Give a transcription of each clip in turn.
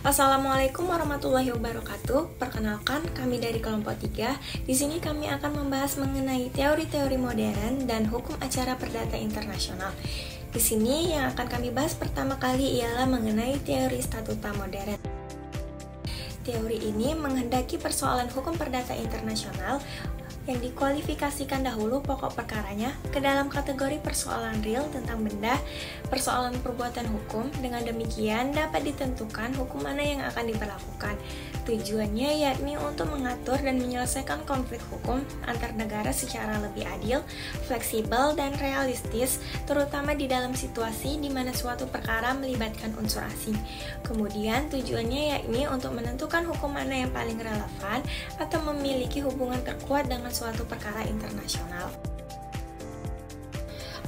Assalamualaikum warahmatullahi wabarakatuh. Perkenalkan, kami dari kelompok 3. Di sini kami akan membahas mengenai teori-teori modern dan hukum acara perdata internasional. Di sini yang akan kami bahas pertama kali ialah mengenai teori statuta modern. Teori ini menghendaki persoalan hukum perdata internasional yang dikualifikasikan dahulu pokok perkaranya ke dalam kategori persoalan real tentang benda, persoalan perbuatan hukum. Dengan demikian dapat ditentukan hukum mana yang akan diberlakukan. Tujuannya yakni untuk mengatur dan menyelesaikan konflik hukum antar negara secara lebih adil, fleksibel, dan realistis, terutama di dalam situasi di mana suatu perkara melibatkan unsur asing. Kemudian tujuannya yakni untuk menentukan hukum mana yang paling relevan atau memiliki hubungan terkuat dengan suatu perkara internasional.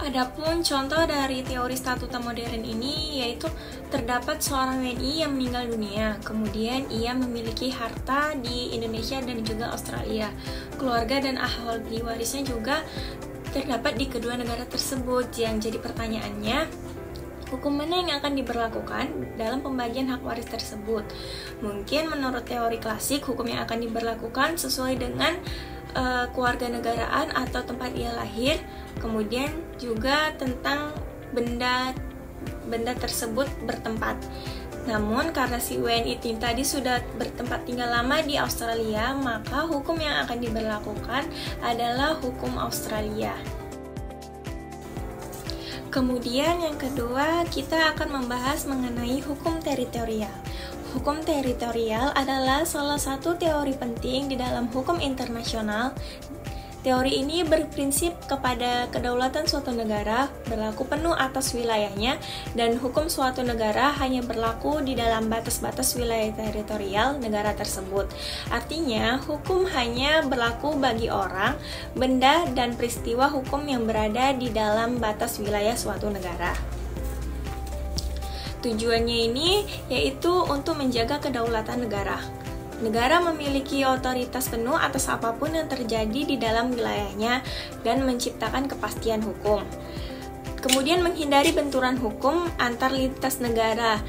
Adapun contoh dari teori statuta modern ini yaitu terdapat seorang WNI yang meninggal dunia, kemudian ia memiliki harta di Indonesia dan juga Australia. Keluarga dan ahli warisnya juga terdapat di kedua negara tersebut. Yang jadi pertanyaannya, hukum mana yang akan diberlakukan dalam pembagian hak waris tersebut? Mungkin menurut teori klasik, hukum yang akan diberlakukan sesuai dengan kewarganegaraan atau tempat ia lahir, kemudian juga tentang benda tersebut bertempat. Namun karena si WNI tadi sudah bertempat tinggal lama di Australia, maka hukum yang akan diberlakukan adalah hukum Australia. Kemudian yang kedua, kita akan membahas mengenai hukum teritorial. Hukum teritorial adalah salah satu teori penting di dalam hukum internasional. Teori ini berprinsip kepada kedaulatan suatu negara berlaku penuh atas wilayahnya, dan hukum suatu negara hanya berlaku di dalam batas-batas wilayah teritorial negara tersebut. Artinya, hukum hanya berlaku bagi orang, benda, dan peristiwa hukum yang berada di dalam batas wilayah suatu negara. Tujuannya ini yaitu untuk menjaga kedaulatan negara. Negara memiliki otoritas penuh atas apapun yang terjadi di dalam wilayahnya dan menciptakan kepastian hukum. Kemudian menghindari benturan hukum antar lintas negara.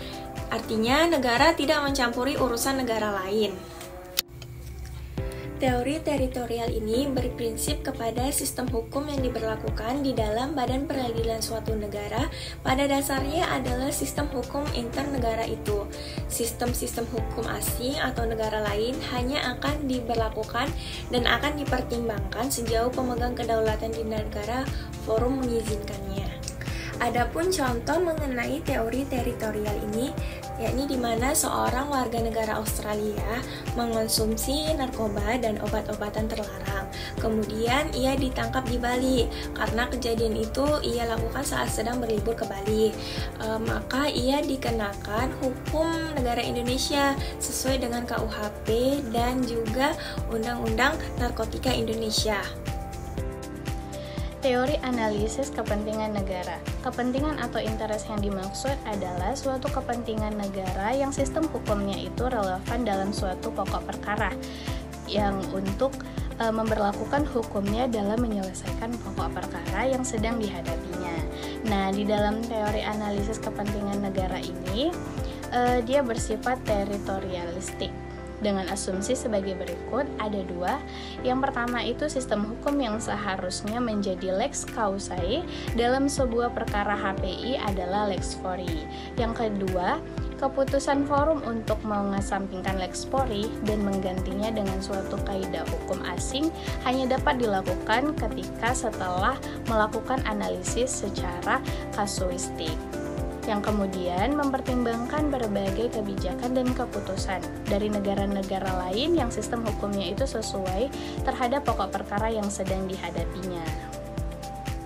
Artinya negara tidak mencampuri urusan negara lain. Teori teritorial ini berprinsip kepada sistem hukum yang diberlakukan di dalam badan peradilan suatu negara. Pada dasarnya adalah sistem hukum internegara itu. Sistem-sistem hukum asing atau negara lain hanya akan diberlakukan dan akan dipertimbangkan sejauh pemegang kedaulatan di negara forum mengizinkannya. Adapun contoh mengenai teori teritorial ini, yakni di mana seorang warga negara Australia mengonsumsi narkoba dan obat-obatan terlarang. Kemudian ia ditangkap di Bali. Karena kejadian itu ia lakukan saat sedang berlibur ke Bali. Maka ia dikenakan hukum negara Indonesia sesuai dengan KUHP dan juga Undang-Undang Narkotika Indonesia. Teori analisis kepentingan negara. Kepentingan atau interest yang dimaksud adalah suatu kepentingan negara yang sistem hukumnya itu relevan dalam suatu pokok perkara yang untuk memberlakukan hukumnya dalam menyelesaikan pokok perkara yang sedang dihadapinya. Nah, di dalam teori analisis kepentingan negara ini, dia bersifat teritorialistik. Dengan asumsi sebagai berikut, ada dua. Yang pertama itu sistem hukum yang seharusnya menjadi lex causae dalam sebuah perkara HPI adalah lex fori. Yang kedua, keputusan forum untuk mengesampingkan lex fori dan menggantinya dengan suatu kaidah hukum asing hanya dapat dilakukan ketika setelah melakukan analisis secara kasuistik, yang kemudian mempertimbangkan berbagai kebijakan dan keputusan dari negara-negara lain yang sistem hukumnya itu sesuai terhadap pokok perkara yang sedang dihadapinya.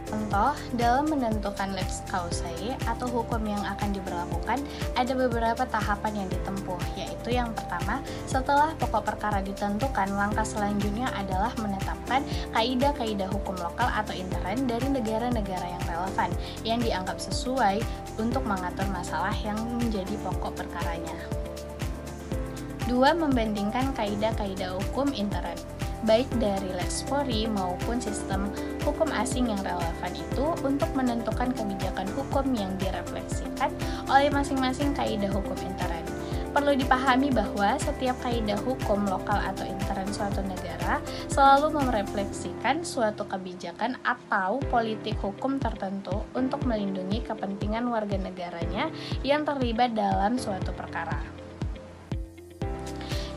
Contoh, dalam menentukan lex causae atau hukum yang akan diberlakukan, ada beberapa tahapan yang ditempuh, yaitu yang pertama, setelah pokok perkara ditentukan, langkah selanjutnya adalah menetapkan kaidah-kaidah hukum lokal atau intern dari negara-negara yang relevan, yang dianggap sesuai untuk mengatur masalah yang menjadi pokok perkaranya. 2. Membandingkan kaidah-kaidah hukum intern, baik dari lex fori maupun sistem hukum asing yang relevan itu untuk menentukan kebijakan hukum yang direfleksikan oleh masing-masing kaidah hukum intern. Perlu dipahami bahwa setiap kaidah hukum lokal atau intern suatu negara selalu merefleksikan suatu kebijakan atau politik hukum tertentu untuk melindungi kepentingan warga negaranya yang terlibat dalam suatu perkara.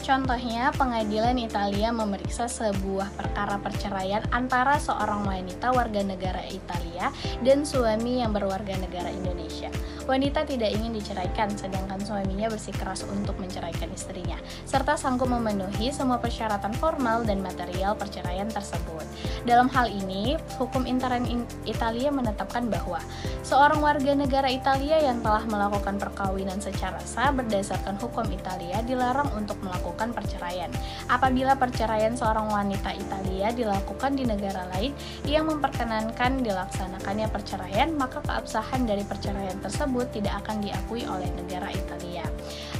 Contohnya, pengadilan Italia memeriksa sebuah perkara perceraian antara seorang wanita warga negara Italia dan suami yang berwarga negara Indonesia. Wanita tidak ingin diceraikan, sedangkan suaminya bersikeras untuk menceraikan istrinya, serta sanggup memenuhi semua persyaratan formal dan material perceraian tersebut. Dalam hal ini, hukum intern Italia menetapkan bahwa seorang warga negara Italia yang telah melakukan perkawinan secara sah berdasarkan hukum Italia dilarang untuk melakukan perceraian. Apabila perceraian seorang wanita Italia dilakukan di negara lain yang memperkenankan dilaksanakannya perceraian, maka keabsahan dari perceraian tersebut tidak akan diakui oleh negara Italia.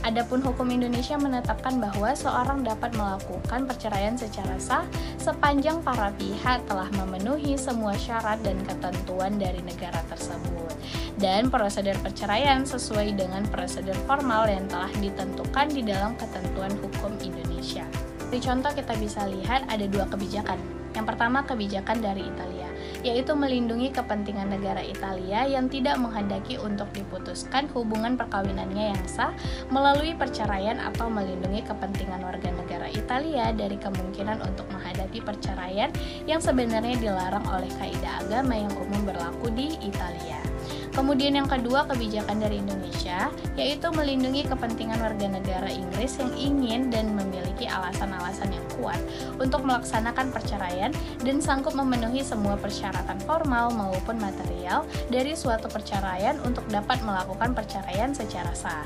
Adapun hukum Indonesia menetapkan bahwa seorang dapat melakukan perceraian secara sah sepanjang para pihak telah memenuhi semua syarat dan ketentuan dari negara tersebut, dan prosedur perceraian sesuai dengan prosedur formal yang telah ditentukan di dalam ketentuan hukum Indonesia. Di contoh kita bisa lihat ada dua kebijakan. Yang pertama, kebijakan dari Italia, yaitu melindungi kepentingan negara Italia yang tidak menghendaki untuk diputuskan hubungan perkawinannya yang sah melalui perceraian, atau melindungi kepentingan warga negara Italia dari kemungkinan untuk menghadapi perceraian yang sebenarnya dilarang oleh kaidah agama yang umum berlaku di Italia. Kemudian yang kedua, kebijakan dari Indonesia, yaitu melindungi kepentingan warga negara Inggris yang ingin dan memiliki alasan-alasan yang kuat untuk melaksanakan perceraian dan sanggup memenuhi semua persyaratan formal maupun material dari suatu perceraian untuk dapat melakukan perceraian secara sah.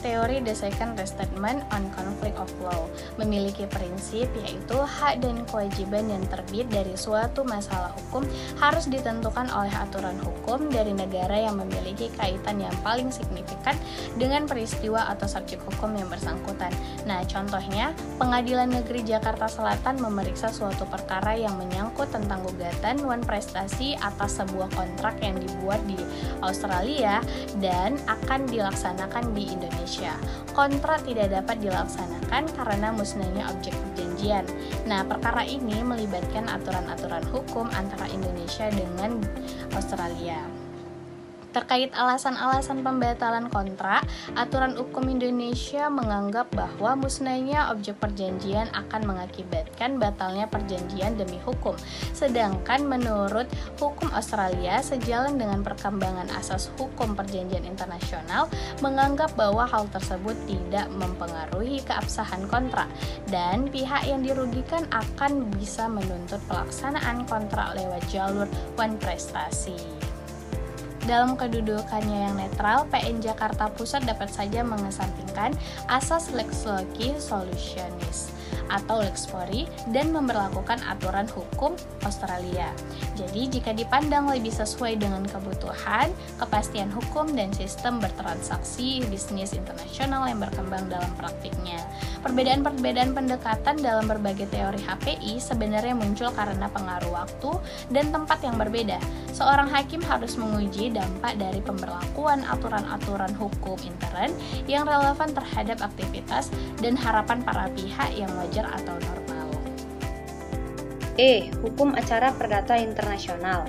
Teori The Second Restatement on Conflict of Law memiliki prinsip yaitu hak dan kewajiban yang terbit dari suatu masalah hukum harus ditentukan oleh aturan hukum dari negara yang memiliki kaitan yang paling signifikan dengan peristiwa atau subjek hukum yang bersangkutan. Nah, contohnya, Pengadilan Negeri Jakarta Selatan memeriksa suatu perkara yang menyangkut tentang gugatan wan prestasi atas sebuah kontrak yang dibuat di Australia dan akan dilaksanakan di Indonesia. Kontrak tidak dapat dilaksanakan karena musnahnya objek perjanjian. Nah, perkara ini melibatkan aturan-aturan hukum antara Indonesia dengan Australia. Terkait alasan-alasan pembatalan kontrak, aturan hukum Indonesia menganggap bahwa musnahnya objek perjanjian akan mengakibatkan batalnya perjanjian demi hukum. Sedangkan menurut hukum Australia, sejalan dengan perkembangan asas hukum perjanjian internasional, menganggap bahwa hal tersebut tidak mempengaruhi keabsahan kontrak dan pihak yang dirugikan akan bisa menuntut pelaksanaan kontrak lewat jalur wan prestasi. Dalam kedudukannya yang netral, PN Jakarta Pusat dapat saja mengesampingkan asas lex loci solutionis atau lex fori dan memberlakukan aturan hukum Australia. Jadi, jika dipandang lebih sesuai dengan kebutuhan, kepastian hukum dan sistem bertransaksi bisnis internasional yang berkembang dalam praktiknya. Perbedaan-perbedaan pendekatan dalam berbagai teori HPI sebenarnya muncul karena pengaruh waktu dan tempat yang berbeda. Seorang hakim harus menguji dampak dari pemberlakuan aturan-aturan hukum intern yang relevan terhadap aktivitas dan harapan para pihak yang wajar atau normal. Hukum acara perdata internasional.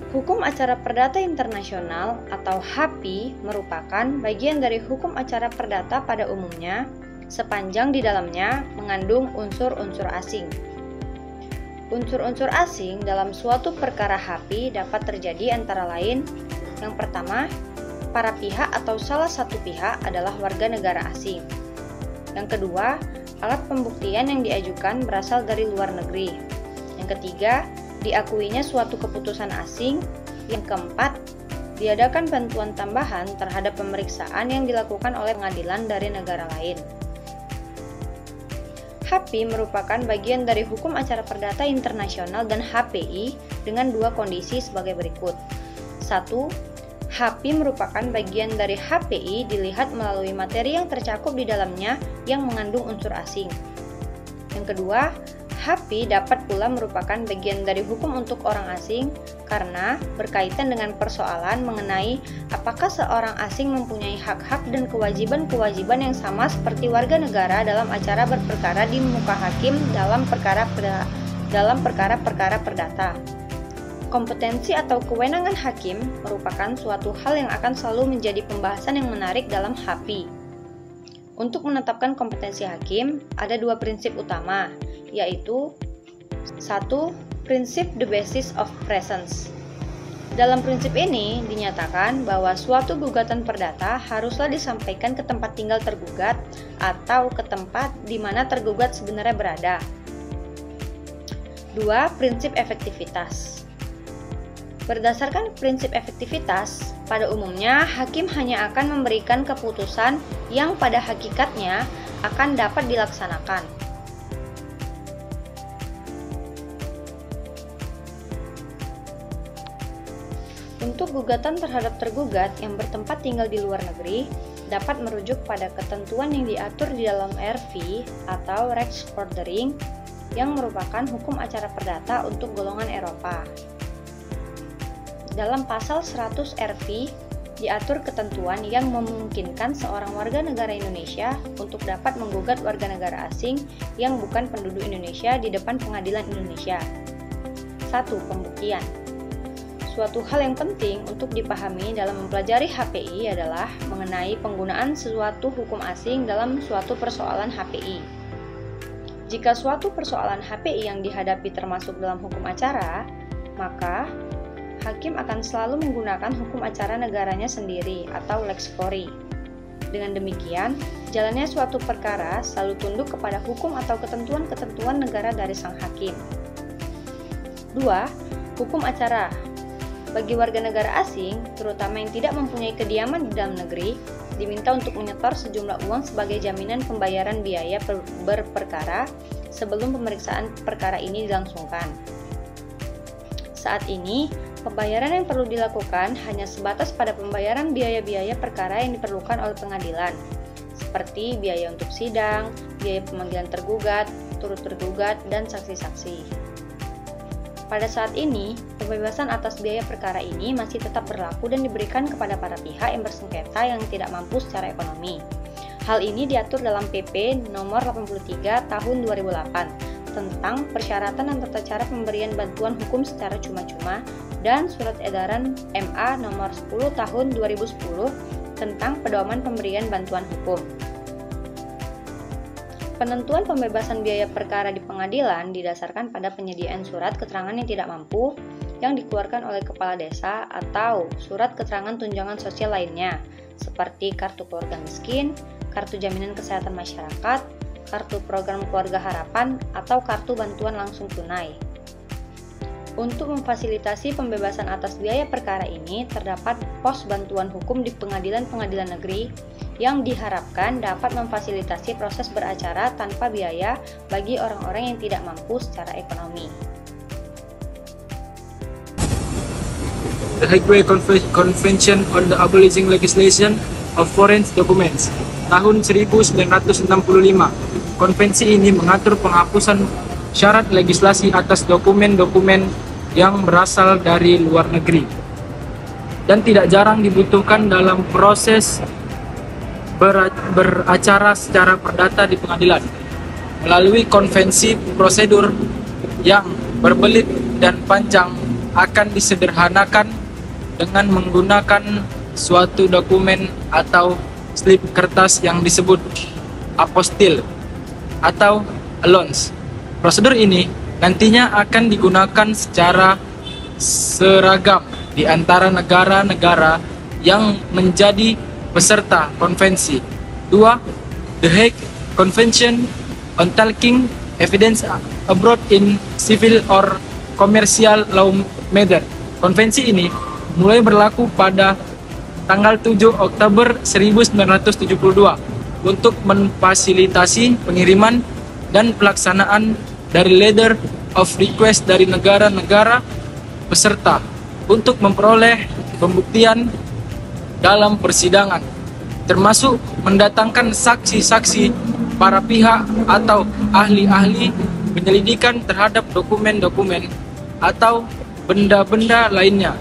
Hukum acara perdata internasional atau HAPI merupakan bagian dari hukum acara perdata pada umumnya sepanjang di dalamnya mengandung unsur-unsur asing. Unsur-unsur asing dalam suatu perkara HAPI dapat terjadi antara lain: yang pertama, para pihak atau salah satu pihak adalah warga negara asing. Yang kedua, alat pembuktian yang diajukan berasal dari luar negeri. Yang ketiga, diakuinya suatu keputusan asing. Yang keempat, diadakan bantuan tambahan terhadap pemeriksaan yang dilakukan oleh pengadilan dari negara lain. HAPI merupakan bagian dari hukum acara perdata internasional dan HPI dengan dua kondisi sebagai berikut. 1. HAPI merupakan bagian dari HPI dilihat melalui materi yang tercakup di dalamnya yang mengandung unsur asing. Yang kedua, HAPI dapat pula merupakan bagian dari hukum untuk orang asing karena berkaitan dengan persoalan mengenai apakah seorang asing mempunyai hak-hak dan kewajiban-kewajiban yang sama seperti warga negara dalam acara berperkara di muka hakim dalam perkara-perkara perdata. Kompetensi atau kewenangan hakim merupakan suatu hal yang akan selalu menjadi pembahasan yang menarik dalam HAPI. Untuk menetapkan kompetensi hakim, ada dua prinsip utama, yaitu 1. Prinsip the basis of presence. Dalam prinsip ini dinyatakan bahwa suatu gugatan perdata haruslah disampaikan ke tempat tinggal tergugat atau ke tempat di mana tergugat sebenarnya berada. 2. Prinsip efektivitas. Berdasarkan prinsip efektivitas, pada umumnya hakim hanya akan memberikan keputusan yang pada hakikatnya akan dapat dilaksanakan. Untuk gugatan terhadap tergugat yang bertempat tinggal di luar negeri, dapat merujuk pada ketentuan yang diatur di dalam RV atau Rechtsvordering yang merupakan hukum acara perdata untuk golongan Eropa. Dalam pasal 100 RV diatur ketentuan yang memungkinkan seorang warga negara Indonesia untuk dapat menggugat warga negara asing yang bukan penduduk Indonesia di depan pengadilan Indonesia. 1. Pembuktian. Suatu hal yang penting untuk dipahami dalam mempelajari HPI adalah mengenai penggunaan suatu hukum asing dalam suatu persoalan HPI. Jika suatu persoalan HPI yang dihadapi termasuk dalam hukum acara, maka hakim akan selalu menggunakan hukum acara negaranya sendiri atau lex fori. Dengan demikian, jalannya suatu perkara selalu tunduk kepada hukum atau ketentuan-ketentuan negara dari sang hakim. 2. Hukum acara. Bagi warga negara asing, terutama yang tidak mempunyai kediaman di dalam negeri, diminta untuk menyetor sejumlah uang sebagai jaminan pembayaran biaya berperkara sebelum pemeriksaan perkara ini dilangsungkan. Saat ini, pembayaran yang perlu dilakukan hanya sebatas pada pembayaran biaya-biaya perkara yang diperlukan oleh pengadilan, seperti biaya untuk sidang, biaya pemanggilan tergugat, turut tergugat, dan saksi-saksi. Pada saat ini, pembebasan atas biaya perkara ini masih tetap berlaku dan diberikan kepada para pihak yang bersengketa yang tidak mampu secara ekonomi. Hal ini diatur dalam PP nomor 83 tahun 2008 tentang persyaratan dan tata cara pemberian bantuan hukum secara cuma-cuma dan surat edaran MA nomor 10 tahun 2010 tentang pedoman pemberian bantuan hukum. Penentuan pembebasan biaya perkara di pengadilan didasarkan pada penyediaan surat keterangan yang tidak mampu yang dikeluarkan oleh kepala desa atau surat keterangan tunjangan sosial lainnya seperti kartu keluarga miskin, kartu jaminan kesehatan masyarakat, kartu program keluarga harapan, atau kartu bantuan langsung tunai. Untuk memfasilitasi pembebasan atas biaya perkara ini, terdapat pos bantuan hukum di pengadilan-pengadilan negeri yang diharapkan dapat memfasilitasi proses beracara tanpa biaya bagi orang-orang yang tidak mampu secara ekonomi. The Hague Convention on the Abolishing Legislation of Foreign Documents tahun 1965. Konvensi ini mengatur penghapusan syarat legislasi atas dokumen-dokumen yang berasal dari luar negeri dan tidak jarang dibutuhkan dalam proses beracara secara perdata di pengadilan. Melalui konvensi, prosedur yang berbelit dan panjang akan disederhanakan dengan menggunakan suatu dokumen atau slip kertas yang disebut apostil atau allons. Prosedur ini nantinya akan digunakan secara seragam di antara negara-negara yang menjadi peserta konvensi. 2. The Hague Convention on Taking Evidence Abroad in Civil or Commercial Law Matter. Konvensi ini mulai berlaku pada tanggal 7 Oktober 1972 untuk memfasilitasi pengiriman dan pelaksanaan dari letter of request dari negara-negara peserta untuk memperoleh pembuktian dalam persidangan, termasuk mendatangkan saksi-saksi para pihak atau ahli-ahli penyelidikan terhadap dokumen-dokumen atau benda-benda lainnya.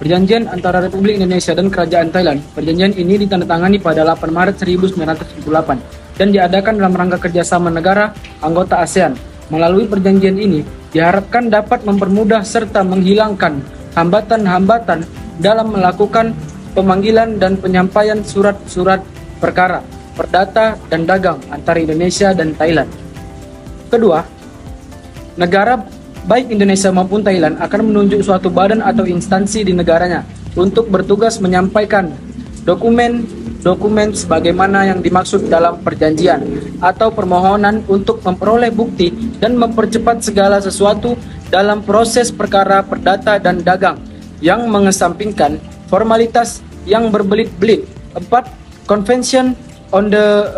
Perjanjian antara Republik Indonesia dan Kerajaan Thailand. Perjanjian ini ditandatangani pada 8 Maret 1978 dan diadakan dalam rangka kerjasama negara anggota ASEAN. Melalui perjanjian ini, diharapkan dapat mempermudah serta menghilangkan hambatan-hambatan dalam melakukan pemanggilan dan penyampaian surat-surat perkara, perdata, dan dagang antara Indonesia dan Thailand. Kedua, negara baik Indonesia maupun Thailand akan menunjuk suatu badan atau instansi di negaranya untuk bertugas menyampaikan dokumen sebagaimana yang dimaksud dalam perjanjian atau permohonan untuk memperoleh bukti dan mempercepat segala sesuatu dalam proses perkara perdata dan dagang yang mengesampingkan formalitas yang berbelit-belit. 4. Convention on the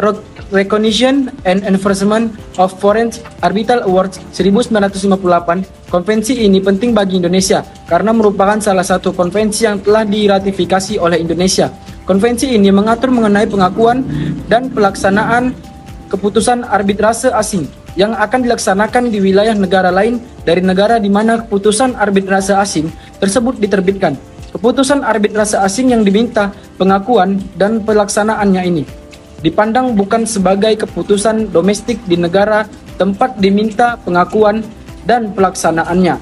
Recognition and Enforcement of Foreign Arbitral Awards 1958. Konvensi ini penting bagi Indonesia karena merupakan salah satu konvensi yang telah diratifikasi oleh Indonesia. Konvensi ini mengatur mengenai pengakuan dan pelaksanaan keputusan arbitrase asing yang akan dilaksanakan di wilayah negara lain dari negara di mana keputusan arbitrase asing tersebut diterbitkan. Keputusan arbitrase asing yang diminta pengakuan dan pelaksanaannya ini dipandang bukan sebagai keputusan domestik di negara tempat diminta pengakuan dan pelaksanaannya.